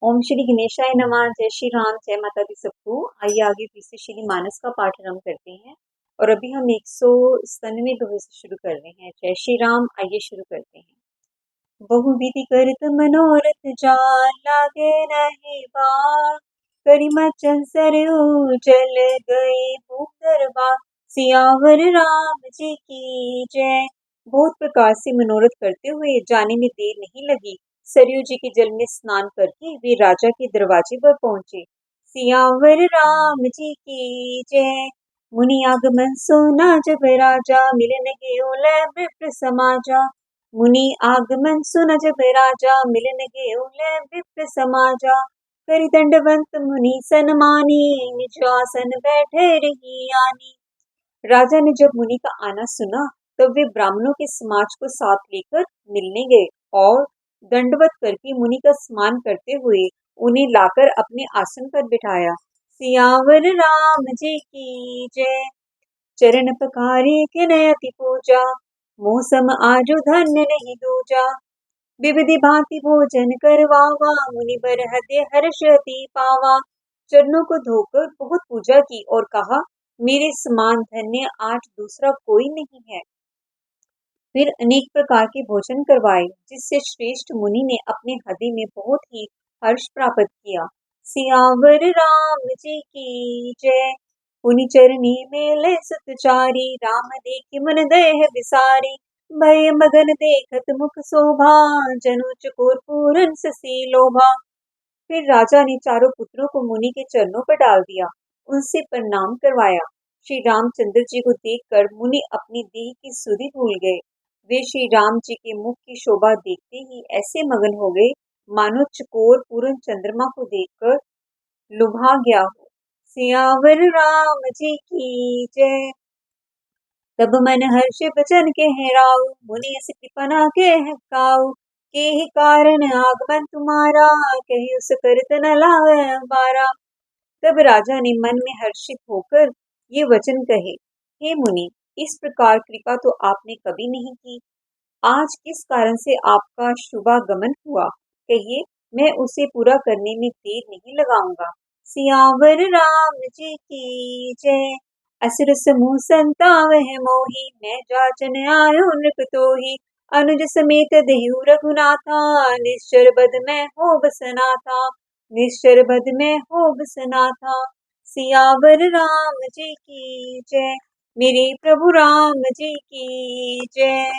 ओम श्री गणेशाय नमः। जय श्री राम, जय माता दी सबको। आइए आगे फिर से श्री मानस का पाठ आरंभ करते हैं। और अभी हम 197 दोहे से शुरू कर रहे हैं। जय श्री राम। आइए शुरू करते हैं। बहुविधि करत मनोरथ जान लागे नहीं बार, करी मचन सरयू जल गए भूदरबार। सियावर राम जी की जय। बहुत प्रकार से मनोरथ करते हुए जाने में देर नहीं लगी। सरयू जी के जल में स्नान करके वे राजा के दरवाजे पर पहुंचे। सियावर राम जी की जय। मुनि आगमन सुना जब राजा, मिलन गयो विप्र समाजा। मुनि आगमन सुन जब राजा, मिलन गयो विप्र समाजा। करि दंडवंत मुनि सन्मानी, निज आसन बैठे रही आनी। राजा ने जब मुनि का आना सुना तब वे ब्राह्मणों के समाज को साथ लेकर मिलने गए और दंडवत करके मुनि का सम्मान करते हुए उन्हें लाकर अपने आसन पर बिठाया। सियावर राम जी की जय। चरण पखारे के नयति पूजा, मौसम आजु धन्य नहीं दूजा। विविधि भांति भोजन करवावा, मुनि बर हृदय हर्ष अति पावा। चरणों को धोकर बहुत पूजा की और कहा, मेरे समान धन्य आज दूसरा कोई नहीं है। फिर अनेक प्रकार के भोजन करवाए, जिससे श्रेष्ठ मुनि ने अपने हृदय में बहुत ही हर्ष प्राप्त किया। सियावर राम जी की जय। पुनि चरनी मेले सुतचारी, राम देखि मन दय विसारी। भय मगन देखत मुख शोभा, जनु चकोर पूरन ससी लोभा। फिर राजा ने चारों पुत्रों को मुनि के चरणों पर डाल दिया, उनसे प्रणाम करवाया। श्री रामचंद्र जी को देखकर मुनि अपनी देह की सुधि भूल गए। वे श्री राम जी के मुख की शोभा देखते ही ऐसे मगन हो गए, मानो चकोर पूर्ण चंद्रमा को देखकर लुभा गया हो। सियावर राम जी की जय। तब मन हर्ष बचन के राउ, मुनि अस कृपना के काऊ। के ही कारण आगमन तुम्हारा, कही उस करत न लावे बारा। तब राजा ने मन में हर्षित होकर ये वचन कहे, हे मुनि, इस प्रकार कृपा तो आपने कभी नहीं की। आज किस कारण से आपका शुभागमन हुआ, कहिए, मैं उसे पूरा करने में देर नहीं लगाऊंगा। सियावर राम जी की जय। असुर समूह संतावह मोहि, मैं जाचन आयो नृप तोहि। अनुज समेत देहु रघुनाथा, निश्चर बद में हो बसना था। निश्चर बद में हो बसना था। सियावर राम जी की जय। मेरे प्रभु राम जी की जय।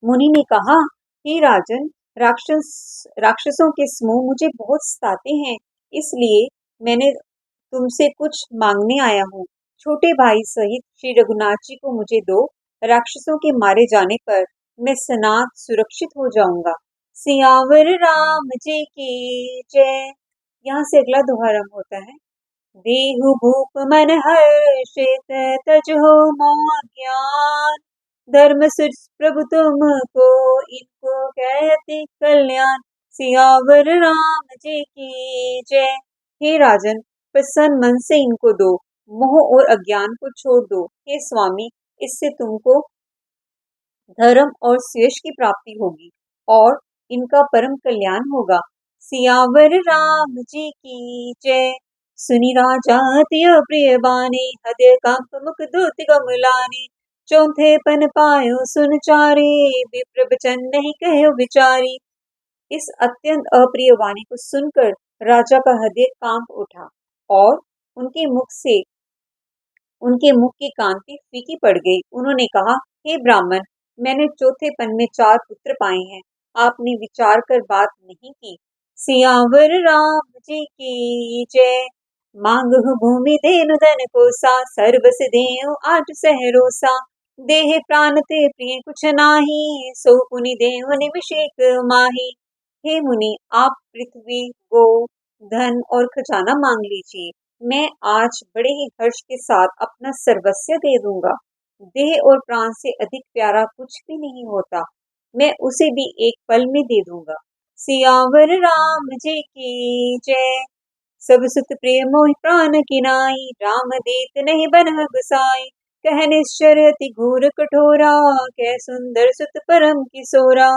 मुनि ने कहा, हे राजन, राक्षसों के समूह मुझे बहुत सताते हैं, इसलिए मैंने तुमसे कुछ मांगने आया हूँ। छोटे भाई सहित श्री रघुनाथ जी को मुझे दो। राक्षसों के मारे जाने पर मैं सनात सुरक्षित हो जाऊंगा। सियावर राम जी की जय। यहाँ से अगला दोहा आरंभ होता है। देहु भूप मन हर्षित, तजहो मोह ज्ञान। धर्म सुर प्रभु तुमको, इनको कहते कल्याण। सियावर राम जी की जय। हे राजन, प्रसन्न मन से इनको दो, मोह और अज्ञान को छोड़ दो। हे स्वामी, इससे तुमको धर्म और यश की प्राप्ति होगी और इनका परम कल्याण होगा। सियावर राम जी की जय। सुनि राजा अति प्रिय बानी, हृदय कंप मुख दूत गमलानी। चौथे पन पायो सुन चारे, विप्र बचन नहीं कहो विचारी। इस अत्यंत अप्रिय वाणी को सुनकर राजा का हृदय कांप उठा और उनके मुख की कांति फीकी पड़ गई। उन्होंने कहा, हे ब्राह्मण, मैंने चौथे पन में 4 पुत्र पाए हैं, आपने विचार कर बात नहीं की। सियावर राम जी की जय। मांगहु भूमि देनु धन कोसा, सर्वस देऊ आठ सहरोसा। देह प्राण ते प्रिय कुछ नाही, सो पुनि देव निमिषेक माही। हे मुनि, आप पृथ्वी, गो, धन और खजाना मांग लीजिए, मैं आज बड़े ही हर्ष के साथ अपना सर्वस्व दे दूंगा। देह और प्राण से अधिक प्यारा कुछ भी नहीं होता, मैं उसे भी एक पल में दे दूंगा। सियावर राम जी की जय। सब सुत प्रिय मोहि प्राण की नाई, राम देत नहीं बन गुसाई। कह निश्चर अति घोर कठोरा, कह सुंदर सुत परम किशोरा।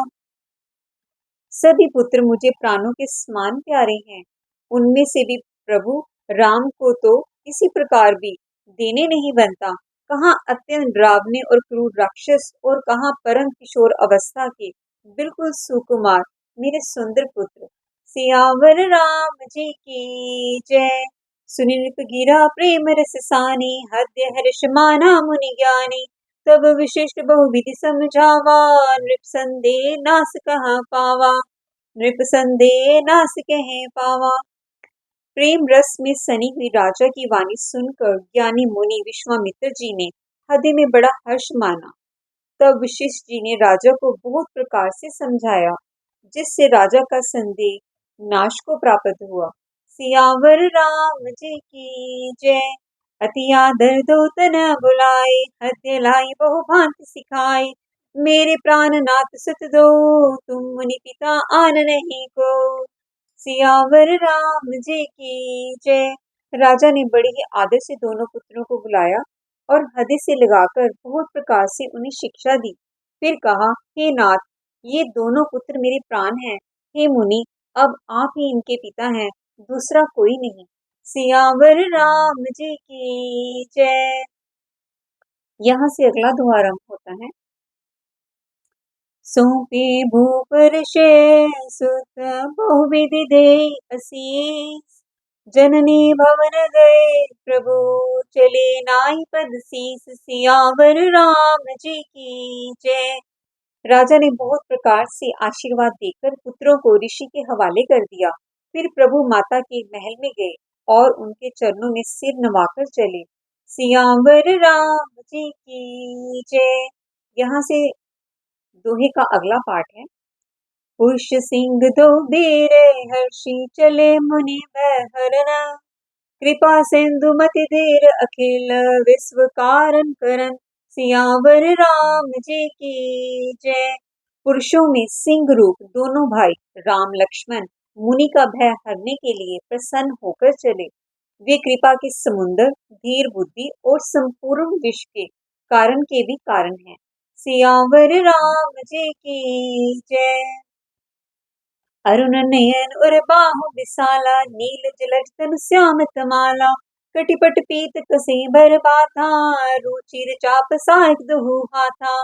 सभी पुत्र मुझे प्राणों के समान प्यारे हैं। उनमें से भी प्रभु राम को तो किसी प्रकार भी देने नहीं बनता। कहाँ अत्यंत डरावने और क्रूर राक्षस और कहाँ परम किशोर अवस्था के बिल्कुल सुकुमार मेरे सुंदर पुत्र। सियावर राम जी की जय। सुनि गिरा प्रेम रस सानी, हृदय हर्ष माना मुनि ज्ञानी। तब विशिष्ट बहुविधि समझावा, नृप संदेह नास कहाँ पावा। नृप संदेह नास कहे पावा। प्रेम रस में सनी हुई राजा की वाणी सुनकर ज्ञानी मुनि विश्वामित्र जी ने हृदय में बड़ा हर्ष माना। तब वशिष्ठ जी ने राजा को बहुत प्रकार से समझाया, जिससे राजा का संदेह नाश को प्राप्त हुआ। सियावर राम जी की जय। अति आदर दो तन बुलाए, हृदय लाई बहु भांति सिखाए। मेरे प्राण नाथ सुत दो, तुम मुनि पिता आन नहीं को। सियावर राम जी की जय। राजा ने बड़े ही आदर से दोनों पुत्रों को बुलाया और हृदय से लगाकर बहुत प्रकार से उन्हें शिक्षा दी। फिर कहा, हे नाथ, ये दोनों पुत्र मेरे प्राण हैं। हे मुनि, अब आप ही इनके पिता हैं, दूसरा कोई नहीं। सियावर राम जी की जय। यहाँ से अगला दोहा आरंभ होता है। सौंपे भूप ऋषि सुत, बहुविधि दे असीस। जननी भवन गए प्रभु, चले नाई पद सीस। सियावर राम जी की जय। राजा ने बहुत प्रकार से आशीर्वाद देकर पुत्रों को ऋषि के हवाले कर दिया। फिर प्रभु माता के महल में गए और उनके चरणों में सिर नवाकर चले। सियावर राम जी की जय। यहाँ से दोहे का अगला पाठ है। पुरुष सिंह दो बीरे, हर्षि चले मुनि बहरना। कृपा सिंधु मति धीर, अखिल विश्व कारण करन। सियावर राम जी की जय। पुरुषों में सिंह रूप दोनों भाई राम लक्ष्मण मुनि का भय हरने के लिए प्रसन्न होकर चले। वे कृपा के समुद्र, धीर बुद्धि और संपूर्ण विश्व के कारण के भी कारण हैं। सियावर राम जी की जय। अरुण नयन उर बाहु विशाला, नील जलज तनु श्याम तमाला। कटिपट पीत कसे भर बाथा, रुचिर चाप साहिक दुहु हाथा।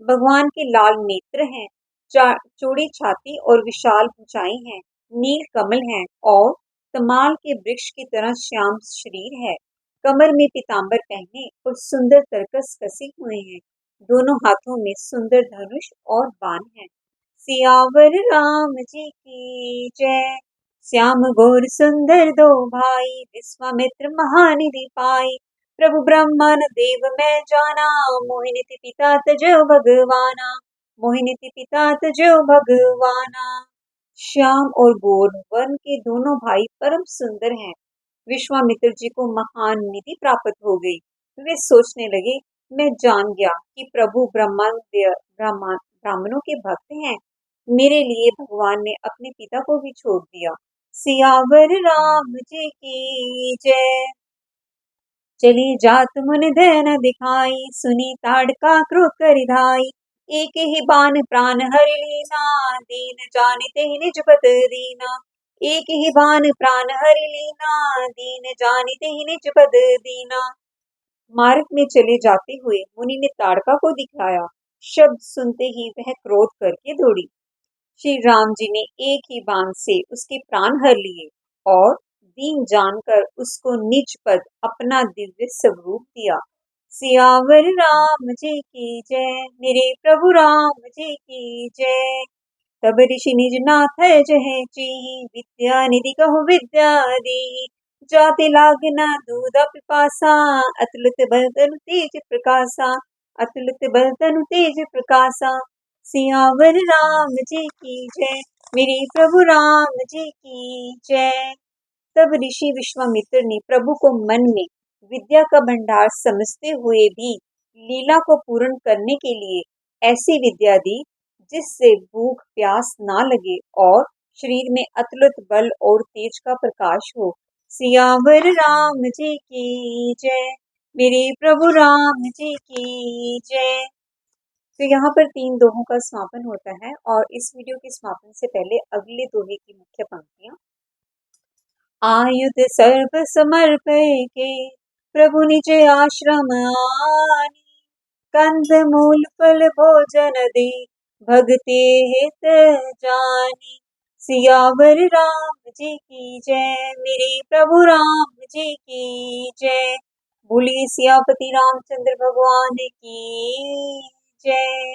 भगवान के लाल नेत्र हैं, चौड़ी छाती और विशाल भुजाएं हैं, नील कमल हैं और तमाल के वृक्ष की तरह श्याम शरीर है। कमर में पीतांबर पहने और सुंदर तरकस कसे हुए हैं। दोनों हाथों में सुंदर धनुष और बाण हैं। सियावर राम जी की जय। श्याम गौर सुंदर दो भाई, विश्वामित्र महानिधि पाई। प्रभु ब्रह्मन देव मैं जाना, मोहिनीति पिता तजो भगवाना। मोहिनीति पिता तजो भगवाना। श्याम और गौर वर्ण के दोनों भाई परम सुंदर हैं। विश्वामित्र जी को महान निधि प्राप्त हो गई। वे सोचने लगे, मैं जान गया कि प्रभु ब्राह्मणों के भक्त हैं। मेरे लिए भगवान ने अपने पिता को भी छोड़ दिया। सियावर राम जी की जय। चली जात मुन धन दिखाई, सुनी ताड़का क्रोध कर धाई। एक ही बान प्राण हरि लीना, दीन जानिते निज पद दीना। एक ही बान प्राण हरि लीना, दीन जानिते निज पद दीना। मार्ग में चले जाते हुए मुनि ने ताड़का को दिखाया। शब्द सुनते ही वह क्रोध करके दौड़ी। श्री राम जी ने एक ही बाण से उसके प्राण हर लिए और दीन जानकर उसको निज पद अपना दिव्य स्वरूप दिया। सियावर राम जी की जय। मेरे प्रभु राम जी की जय। तब ऋषि निज नाथ जह चीहि, विद्या निधि कहु विद्या दी। जाति लागना दूध पिपासा, अतुलित बल तनु तेज प्रकाशा। अतुलित बल तनु तेज प्रकाशा। सियावर राम जी की जय। मेरे प्रभु राम जी की जय। तब ऋषि विश्वामित्र ने प्रभु को मन में विद्या का भंडार समझते हुए भी लीला को पूर्ण करने के लिए ऐसी विद्या दी जिससे भूख प्यास ना लगे और शरीर में अतुलित बल और तेज का प्रकाश हो। सियावर राम जी की जय। मेरे प्रभु राम जी की जय। तो यहाँ पर 3 दोहों का समापन होता है और इस वीडियो के समापन से पहले अगले दोहे की मुख्य पंक्तियां। आयुध सर्व समर्पय के प्रभु निज आश्रम आनी, कंद मूल फल भोजन दे भगते हित जानी। सियावर राम जी की जय, मेरे प्रभु राम जी की जय। बोलिए सियापति रामचंद्र भगवान की जय।